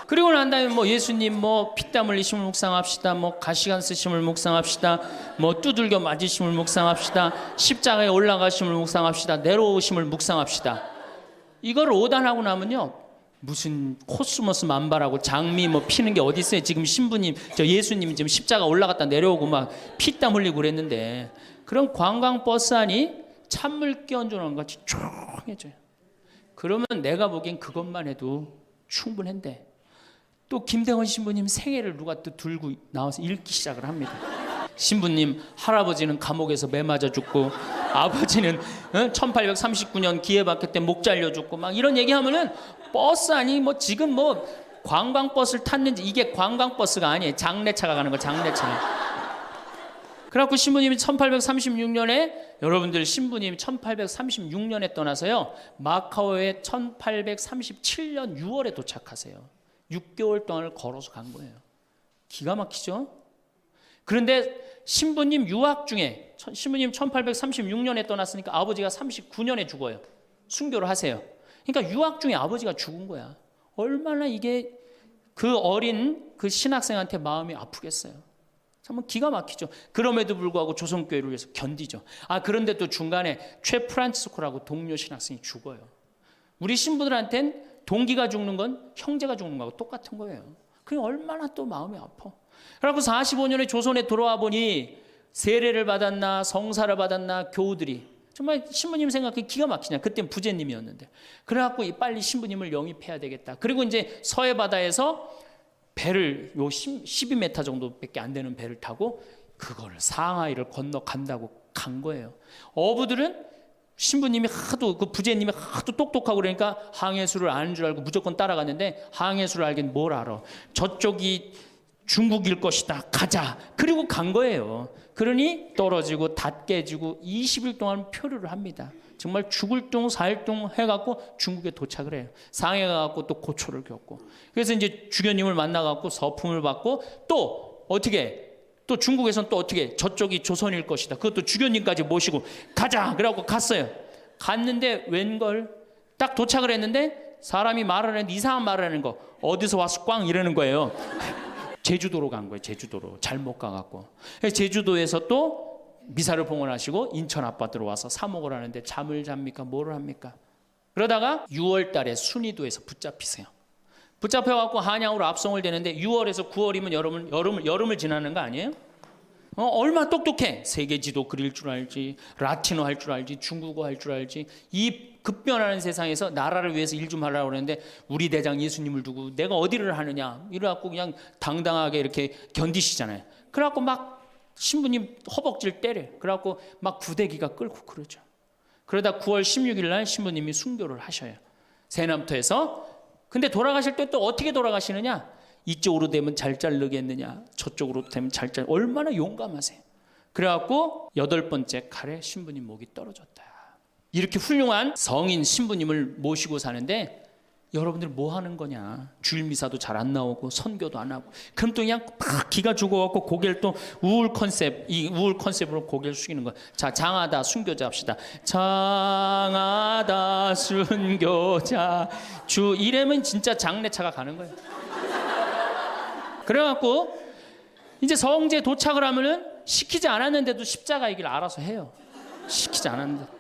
그리고 난 다음에 뭐 예수님 뭐 피땀 흘리심을 묵상합시다. 뭐 가시관 쓰심을 묵상합시다. 뭐 두들겨 맞으심을 묵상합시다. 십자가에 올라가심을 묵상합시다. 내려오심을 묵상합시다. 이걸 오단하고 나면요. 무슨 코스모스 만발하고 장미 뭐 피는 게 어디 있어요. 지금 신부님 저 예수님이 지금 십자가 올라갔다 내려오고 막 피땀 흘리고 그랬는데 그런 관광버스 안이 찬물 끼얹어 놓은 것 같이 조용해져요. 그러면 내가 보기엔 그것만 해도 충분한데 또 김대원 신부님 생애를 누가 또 들고 나와서 읽기 시작을 합니다. 신부님 할아버지는 감옥에서 매 맞아 죽고 아버지는 1839년 기회박해 때 목 잘려 죽고 막 이런 얘기하면은 버스 아니 뭐 지금 뭐 관광버스를 탔는지 이게 관광버스가 아니에요. 장례차가 가는 거 장례차. 그래갖고 신부님이 1836년에 여러분들 신부님이 1836년에 떠나서요 마카오에 1837년 6월에 도착하세요. 6개월 동안을 걸어서 간 거예요. 기가 막히죠? 그런데 신부님 유학 중에 신부님 1836년에 떠났으니까 아버지가 39년에 죽어요. 순교를 하세요. 그러니까 유학 중에 아버지가 죽은 거야. 얼마나 이게 그 어린 그 신학생한테 마음이 아프겠어요. 정말 기가 막히죠. 그럼에도 불구하고 조선교회를 위해서 견디죠. 그런데 또 중간에 최 프란치스코라고 동료 신학생이 죽어요. 우리 신부들한텐 동기가 죽는 건 형제가 죽는 거하고 똑같은 거예요. 그게 얼마나 또 마음이 아파. 그래서 45년에 조선에 돌아와 보니 세례를 받았나 성사를 받았나 교우들이 정말 신부님 생각이 기가 막히냐. 그땐 부제님이었는데. 그래갖고 빨리 신부님을 영입해야 되겠다. 그리고 이제 서해 바다에서 배를 12m 정도밖에 안 되는 배를 타고 그거를 상하이를 건너간다고 간 거예요. 어부들은 신부님이 하도 그 부제님이 하도 똑똑하고 그러니까 항해수를 아는 줄 알고 무조건 따라갔는데 항해수를 알긴 뭘 알아. 저쪽이 중국일 것이다. 가자. 그리고 간 거예요. 그러니 떨어지고 다 깨지고 20일 동안 표류를 합니다. 정말 죽을 둥 살 둥 해갖고 중국에 도착을 해요. 상해 가갖고 또 고초를 겪고. 그래서 이제 주교님을 만나갖고 서품을 받고 또 어떻게 또 중국에서는 또 어떻게 저쪽이 조선일 것이다. 그것도 주교님까지 모시고 가자. 그래갖고 갔어요. 갔는데 웬걸 딱 도착을 했는데 사람이 말하는 이상한 말을 하는 거 어디서 와서 꽝 이러는 거예요. 제주도로 간 거예요. 제주도로 잘못 가갖고 제주도에서 또 미사를 봉헌하시고 인천 아파트로 와서 사목을 하는데 잠을 잡니까? 뭐를 합니까? 그러다가 6월 달에 순이도에서 붙잡히세요. 붙잡혀갖고 한양으로 압송을 되는데 6월에서 9월이면 여름을 지나는 거 아니에요? 얼마나 똑똑해. 세계 지도 그릴 줄 알지, 라틴어 할 줄 알지, 중국어 할 줄 알지. 이 급변하는 세상에서 나라를 위해서 일 좀 하려고 그러는데 우리 대장 예수님을 두고 내가 어디를 하느냐 이래갖고 그냥 당당하게 이렇게 견디시잖아요. 그래갖고 막 신부님 허벅지를 때려. 그래갖고 막 구데기가 끓고 그러죠. 그러다 9월 16일 날 신부님이 순교를 하셔요. 새남터에서. 근데 돌아가실 때 또 어떻게 돌아가시느냐? 이쪽으로 되면 잘 자르겠느냐, 저쪽으로 되면 잘 자르. 얼마나 용감하세요. 그래갖고 8번째 칼에 신부님 목이 떨어졌다. 이렇게 훌륭한 성인 신부님을 모시고 사는데 여러분들 뭐 하는 거냐? 주일 미사도 잘 안 나오고 선교도 안 하고. 그럼 또 그냥 막 기가 죽어갖고 고개를 또 우울 컨셉으로 고개를 숙이는 거야. 자, 장하다 순교자 합시다. 장하다 순교자 주 이래면 진짜 장례차가 가는 거예요. 그래갖고 이제 성지에 도착을 하면은 시키지 않았는데도 십자가 이 길 알아서 해요. 시키지 않았는데.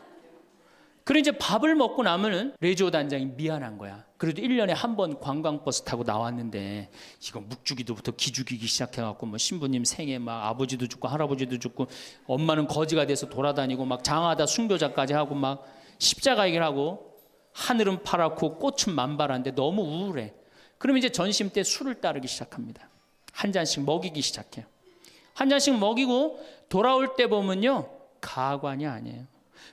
그리고 이제 밥을 먹고 나면은 레지오 단장이 미안한 거야. 그래도 1년에 한 번 관광버스 타고 나왔는데 이거 묵주기도부터 기죽이기 시작해갖고 뭐 신부님 생에 막 아버지도 죽고 할아버지도 죽고 엄마는 거지가 돼서 돌아다니고 막 장하다 순교자까지 하고 막 십자가 얘기를 하고 하늘은 파랗고 꽃은 만발한데 너무 우울해. 그럼 이제 전심 때 술을 따르기 시작합니다. 한 잔씩 먹이기 시작해요. 한 잔씩 먹이고 돌아올 때 보면요 가관이 아니에요.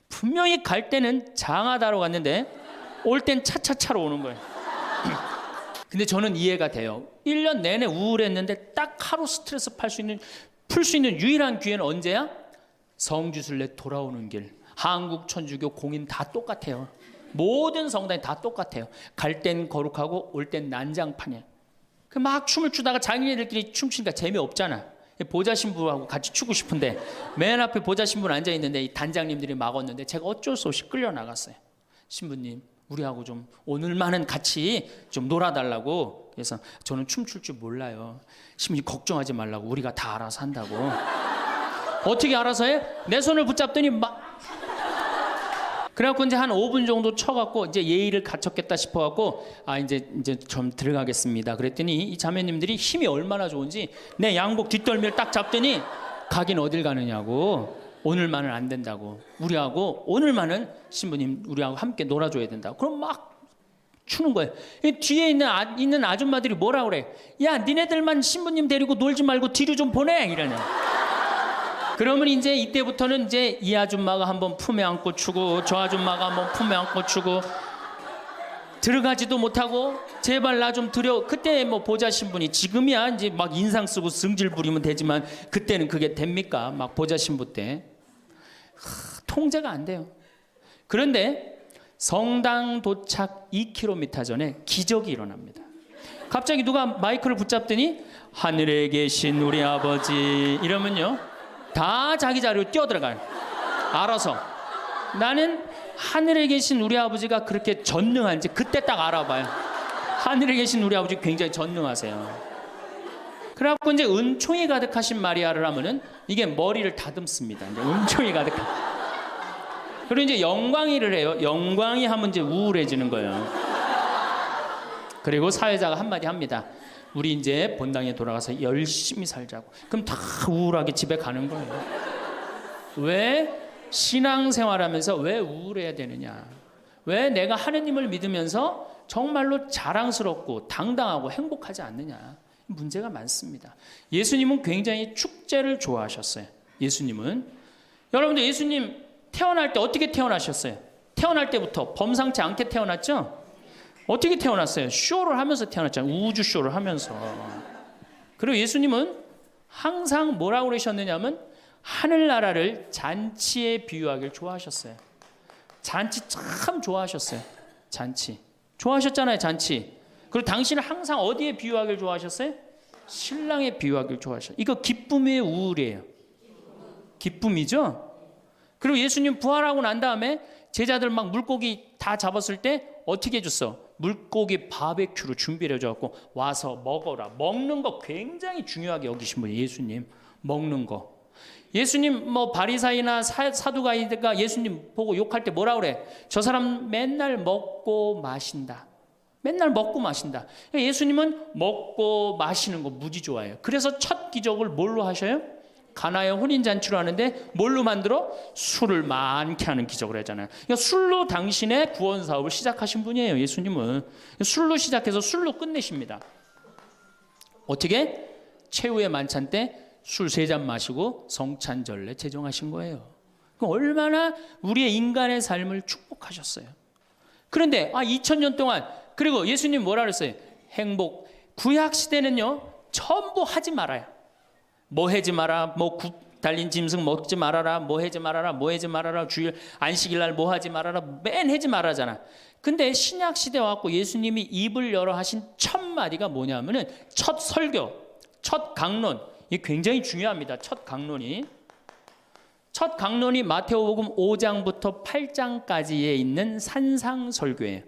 분명히 갈 때는 장하다로 갔는데 올 땐 차차차로 오는 거예요. 근데 저는 이해가 돼요. 1년 내내 우울했는데 딱 하루 스트레스 풀 수 있는 유일한 기회는 언제야? 성지순례 돌아오는 길. 한국 천주교 공인 다 똑같아요. 모든 성당이 다 똑같아요. 갈 땐 거룩하고 올 땐 난장판이에요. 그 막 춤을 추다가 자기네들끼리 춤추니까 재미없잖아. 보좌 신부하고 같이 추고 싶은데 맨 앞에 보좌 신부는 앉아 있는데 이 단장님들이 막았는데 제가 어쩔 수 없이 끌려 나갔어요. 신부님, 우리하고 좀 오늘만은 같이 좀 놀아달라고. 그래서 저는 춤출 줄 몰라요. 신부님 걱정하지 말라고. 우리가 다 알아서 한다고. 어떻게 알아서 해? 내 손을 붙잡더니 막. 그래갖고 이제 한 5분 정도 쳐갖고 이제 예의를 갖췄겠다 싶어갖고 이제 좀 들어가겠습니다. 그랬더니 이 자매님들이 힘이 얼마나 좋은지 내 양복 뒷덜미를 딱 잡더니 가긴 어딜 가느냐고. 오늘만은 안 된다고. 우리하고 오늘만은 신부님 우리하고 함께 놀아줘야 된다고. 그럼 막 추는 거예요. 뒤에 있는 아줌마들이 뭐라 그래? 야, 니네들만 신부님 데리고 놀지 말고 뒤로 좀 보내 이러네. 그러면 이제 이때부터는 이제 이 아줌마가 한번 품에 안고 추고 저 아줌마가 한번 품에 안고 추고 들어가지도 못하고 제발 나 좀 드려. 그때 뭐 보좌 신분이 지금이야 이제 막 인상 쓰고 승질 부리면 되지만 그때는 그게 됩니까? 막 보좌 신분 때 통제가 안 돼요. 그런데 성당 도착 2km 전에 기적이 일어납니다. 갑자기 누가 마이크를 붙잡더니 하늘에 계신 우리 아버지 이러면요 다 자기 자리로 뛰어들어가요. 알아서. 나는 하늘에 계신 우리 아버지가 그렇게 전능한지 그때 딱 알아봐요. 하늘에 계신 우리 아버지 굉장히 전능하세요. 그래갖고 이제 은총이 가득하신 마리아를 하면은 이게 머리를 다듬습니다. 이제 은총이 가득한. 그리고 이제 영광이를 해요. 영광이 하면 이제 우울해지는 거예요. 그리고 사회자가 한마디 합니다. 우리 이제 본당에 돌아가서 열심히 살자고. 그럼 다 우울하게 집에 가는 거예요. 왜? 신앙생활하면서 왜 우울해야 되느냐? 왜 내가 하느님을 믿으면서 정말로 자랑스럽고 당당하고 행복하지 않느냐? 문제가 많습니다. 예수님은 굉장히 축제를 좋아하셨어요. 예수님은. 여러분들 예수님 태어날 때 어떻게 태어나셨어요? 태어날 때부터 범상치 않게 태어났죠? 어떻게 태어났어요? 쇼를 하면서 태어났잖아요. 우주 쇼를 하면서. 그리고 예수님은 항상 뭐라고 그러셨느냐면 하늘나라를 잔치에 비유하기를 좋아하셨어요. 잔치 참 좋아하셨어요. 잔치. 좋아하셨잖아요, 잔치. 그리고 당신은 항상 어디에 비유하기를 좋아하셨어요? 신랑에 비유하기를 좋아하셨어요. 이거 기쁨이에요, 우울이에요? 기쁨이죠? 그리고 예수님 부활하고 난 다음에 제자들 막 물고기 다 잡았을 때 어떻게 해줬어? 물고기 바베큐로 준비를 해줘갖고 와서 먹어라. 먹는 거 굉장히 중요하게 여기신 분이에요, 예수님. 먹는 거. 예수님 뭐 바리사이나 사두가이가 예수님 보고 욕할 때 뭐라 그래? 저 사람 맨날 먹고 마신다. 맨날 먹고 마신다. 예수님은 먹고 마시는 거 무지 좋아해요. 그래서 첫 기적을 뭘로 하셔요? 가나의 혼인잔치로 하는데 뭘로 만들어? 술을 많게 하는 기적을 하잖아요. 그러니까 술로 당신의 구원 사업을 시작하신 분이에요. 예수님은 술로 시작해서 술로 끝내십니다. 어떻게? 최후의 만찬 때 술 3잔 마시고 성찬절례 제정하신 거예요. 그럼 얼마나 우리의 인간의 삶을 축복하셨어요. 그런데 2000년 동안 그리고 예수님 뭐라 그랬어요? 행복. 구약 시대는요 전부 하지 말아요. 뭐 하지 마라, 뭐 달린 짐승 먹지 말아라, 뭐 하지 말아라, 뭐 하지 말아라, 주일 안식일 날 뭐 하지 말아라, 맨 하지 말아잖아. 근데 신약 시대 와갖고 예수님이 입을 열어 하신 첫 마디가 뭐냐면은 첫 설교, 첫 강론. 이게 굉장히 중요합니다. 첫 강론이 마태복음 5장부터 8장까지에 있는 산상설교예요.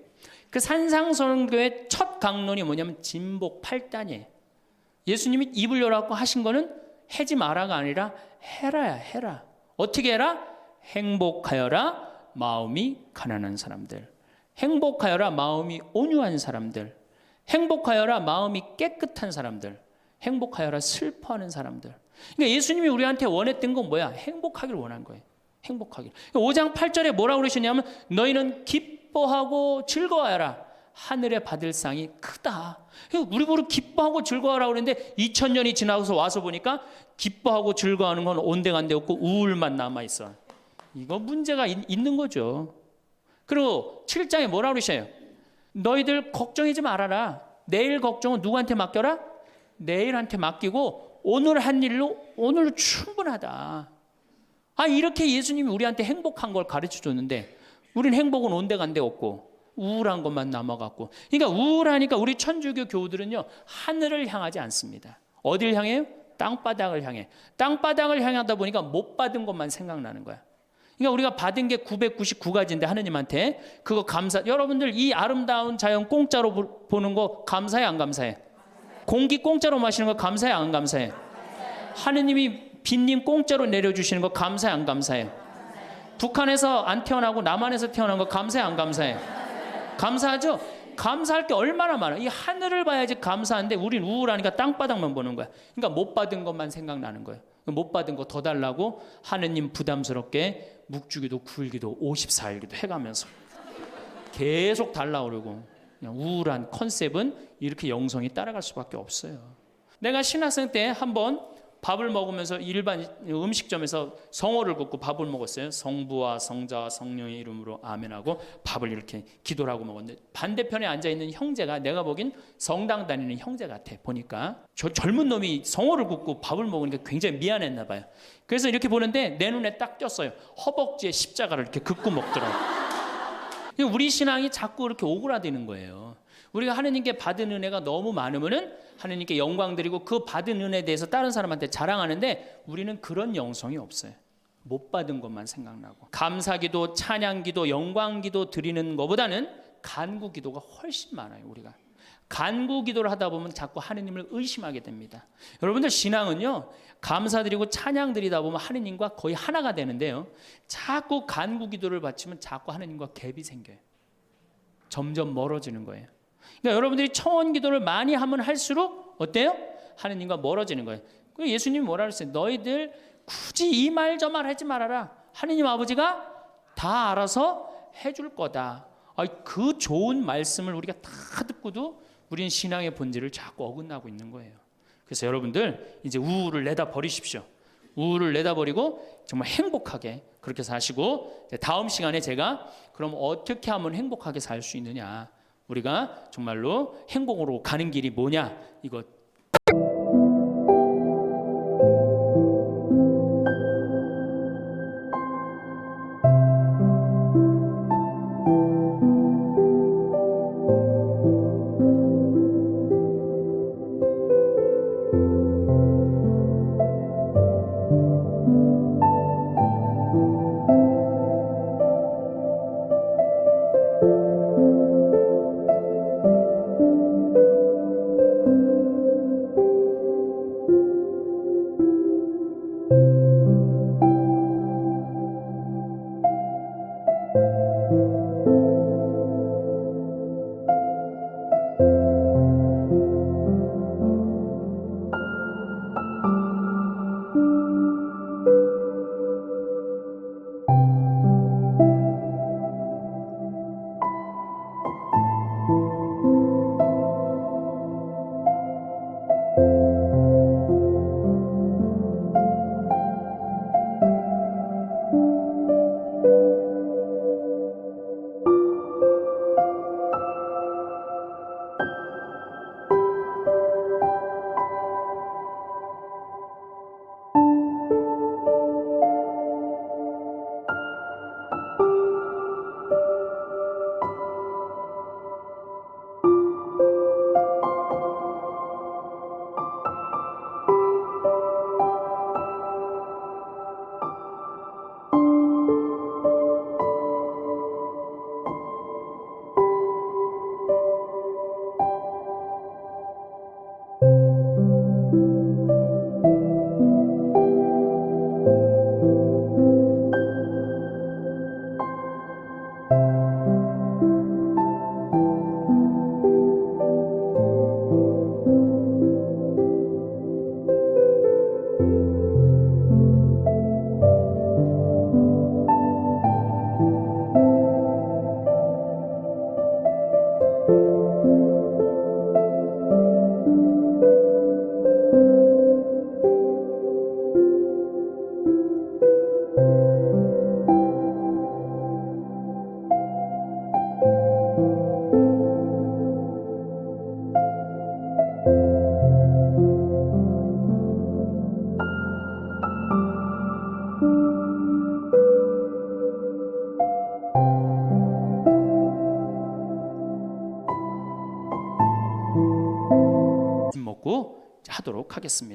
그 산상설교의 첫 강론이 뭐냐면 진복 8단이에요. 예수님이 입을 열어갖고 하신 거는 하지 마라가 아니라 해라야, 해라. 어떻게 해라? 행복하여라 마음이 가난한 사람들, 행복하여라 마음이 온유한 사람들, 행복하여라 마음이 깨끗한 사람들, 행복하여라 슬퍼하는 사람들. 그러니까 예수님이 우리한테 원했던 건 뭐야? 행복하기를 원한 거예요. 행복하길. 5장 8절에 뭐라고 그러셨냐면 너희는 기뻐하고 즐거워하라. 하늘에 받을 상이 크다. 우리 보고 기뻐하고 즐거워하라 그러는데 2000년이 지나서 와서 보니까 기뻐하고 즐거워하는 건 온데간데 없고 우울만 남아있어. 이거 문제가 있는 거죠. 그리고 7장에 뭐라고 그러셔요? 너희들 걱정하지 말아라. 내일 걱정은 누구한테 맡겨라? 내일한테 맡기고 오늘 한 일로 오늘로 충분하다. 이렇게 예수님이 우리한테 행복한 걸 가르쳐 줬는데 우린 행복은 온데간데 없고 우울한 것만 남아갖고. 그러니까 우울하니까 우리 천주교 교우들은요 하늘을 향하지 않습니다. 어딜 향해요? 땅바닥을 향해. 땅바닥을 향하다 보니까 못 받은 것만 생각나는 거야. 그러니까 우리가 받은 게 999가지인데 하느님한테 그거 감사. 여러분들 이 아름다운 자연 공짜로 보는 거 감사해 안 감사해? 공기 공짜로 마시는 거 감사해 안 감사해? 하느님이 빈님 공짜로 내려주시는 거 감사해 안 감사해? 북한에서 안 태어나고 남한에서 태어난 거 감사해 안 감사해? 감사하죠? 감사할 게 얼마나 많아. 이 하늘을 봐야지 감사한데 우린 우울하니까 땅바닥만 보는 거야. 그러니까 못 받은 것만 생각나는 거예요. 못 받은 거 더 달라고 하느님 부담스럽게 묵주기도 9일기도 54일기도 해가면서 계속 달라고 그러고. 그냥 우울한 컨셉은 이렇게 영성이 따라갈 수밖에 없어요. 내가 신학생 때 한번 밥을 먹으면서 일반 음식점에서 성호를 긋고 밥을 먹었어요. 성부와 성자와 성령의 이름으로 아멘하고 밥을 이렇게 기도를 하고 먹었는데, 반대편에 앉아있는 형제가 내가 보긴 성당 다니는 형제 같아. 보니까 저 젊은 놈이 성호를 긋고 밥을 먹으니까 굉장히 미안했나 봐요. 그래서 이렇게 보는데 내 눈에 딱 띄었어요. 허벅지에 십자가를 이렇게 긋고 먹더라고요. 우리 신앙이 자꾸 이렇게 오그라드는 거예요. 우리가 하느님께 받은 은혜가 너무 많으면은 하느님께 영광 드리고 그 받은 은혜에 대해서 다른 사람한테 자랑하는데, 우리는 그런 영성이 없어요. 못 받은 것만 생각나고, 감사기도, 찬양기도, 영광기도 드리는 것보다는 간구기도가 훨씬 많아요. 우리가 간구기도를 하다 보면 자꾸 하느님을 의심하게 됩니다. 여러분들 신앙은요, 감사드리고 찬양드리다 보면 하느님과 거의 하나가 되는데요, 자꾸 간구기도를 바치면 자꾸 하느님과 갭이 생겨요. 점점 멀어지는 거예요. 그러니까 여러분들이 청원기도를 많이 하면 할수록 어때요? 하느님과 멀어지는 거예요. 예수님이 뭐라 그랬어요? 너희들 굳이 이 말 저 말 하지 말아라. 하느님 아버지가 다 알아서 해줄 거다. 그 좋은 말씀을 우리가 다 듣고도 우리는 신앙의 본질을 자꾸 어긋나고 있는 거예요. 그래서 여러분들 이제 우울을 내다 버리십시오. 우울을 내다 버리고 정말 행복하게 그렇게 사시고, 다음 시간에 제가 그럼 어떻게 하면 행복하게 살 수 있느냐, 우리가 정말로 행복으로 가는 길이 뭐냐, 이거 먹고 하도록 하겠습니다.